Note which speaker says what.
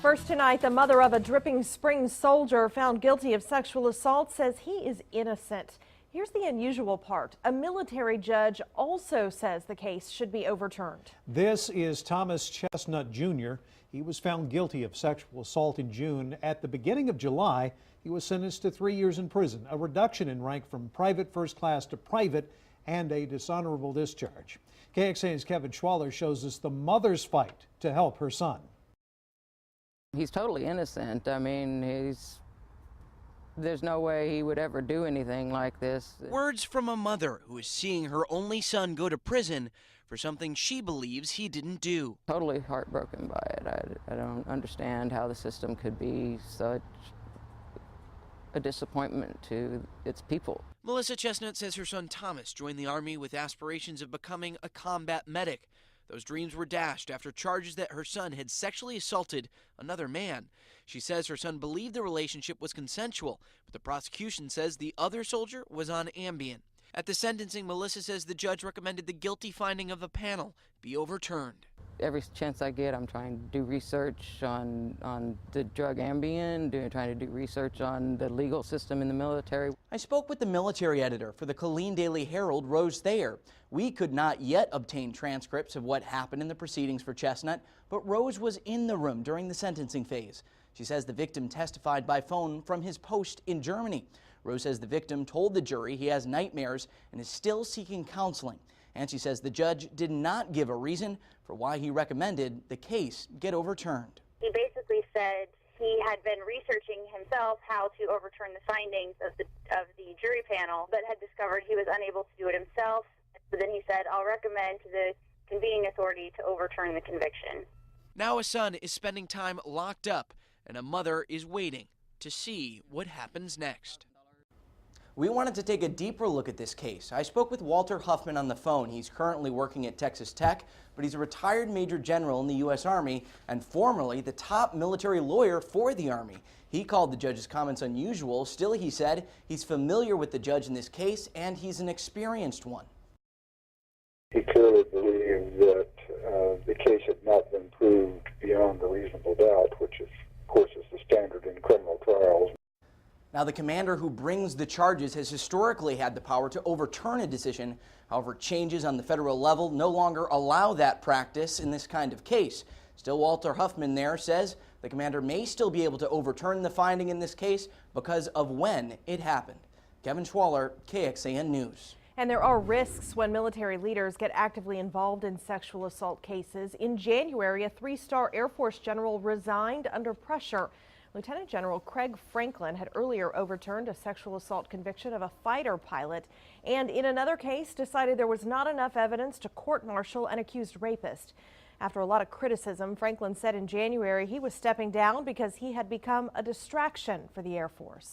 Speaker 1: First tonight, the mother of a Dripping Springs soldier found guilty of sexual assault says he is innocent. Here's the unusual part. A military judge also says the case should be overturned.
Speaker 2: This is Thomas Chestnut Jr. He was found guilty of sexual assault in June. At the beginning of July, he was sentenced to 3 years in prison, a reduction in rank from private first class to private, and a dishonorable discharge. KXAN's Kevin Schwaller shows us the mother's fight to help her son.
Speaker 3: He's totally innocent. I mean, there's no way he would ever do anything like this.
Speaker 4: Words from a mother who is seeing her only son go to prison for something she believes he didn't do.
Speaker 3: Totally heartbroken by it. I don't understand how the system could be such a disappointment to its people.
Speaker 4: Melissa Chestnut says her son Thomas joined the Army with aspirations of becoming a combat medic. Those dreams were dashed after charges that her son had sexually assaulted another man. She says her son believed the relationship was consensual, but the prosecution says the other soldier was on Ambien. At the sentencing, Melissa says the judge recommended the guilty finding of a panel be overturned.
Speaker 3: Every chance I get, I'm trying to do research on the drug Ambien, trying to do research on the legal system in the military.
Speaker 5: I spoke with the military editor for the Killeen Daily Herald, Rose Thayer. We could not yet obtain transcripts of what happened in the proceedings for Chestnut, but Rose was in the room during the sentencing phase. She says the victim testified by phone from his post in Germany. Rose says the victim told the jury he has nightmares and is still seeking counseling. And she says the judge did not give a reason for why he recommended the case get overturned.
Speaker 6: He basically said he had been researching himself how to overturn the findings of the jury panel, but had discovered he was unable to do it himself. So then he said, I'll recommend to the convening authority to overturn the conviction.
Speaker 4: Now a son is spending time locked up, and a mother is waiting to see what happens next.
Speaker 5: We wanted to take a deeper look at this case. I spoke with Walter Huffman on the phone. He's currently working at Texas Tech, but he's a retired Major General in the U.S. Army and formerly the top military lawyer for the Army. He called the judge's comments unusual. Still, he said he's familiar with the judge in this case and he's an experienced one.
Speaker 7: He clearly believed that the case had not been proved beyond a reasonable doubt, which is, of course, is the standard in criminal trials.
Speaker 5: Now, the commander who brings the charges has historically had the power to overturn a decision. However, changes on the federal level no longer allow that practice in this kind of case. Still, Walter Huffman there says the commander may still be able to overturn the finding in this case because of when it happened. Kevin Schwaller, KXAN News.
Speaker 1: And there are risks when military leaders get actively involved in sexual assault cases. In January, a 3-star Air Force general resigned under pressure. Lieutenant General Craig Franklin had earlier overturned a sexual assault conviction of a fighter pilot, and in another case decided there was not enough evidence to court-martial an accused rapist. After a lot of criticism, Franklin said in January he was stepping down because he had become a distraction for the Air Force.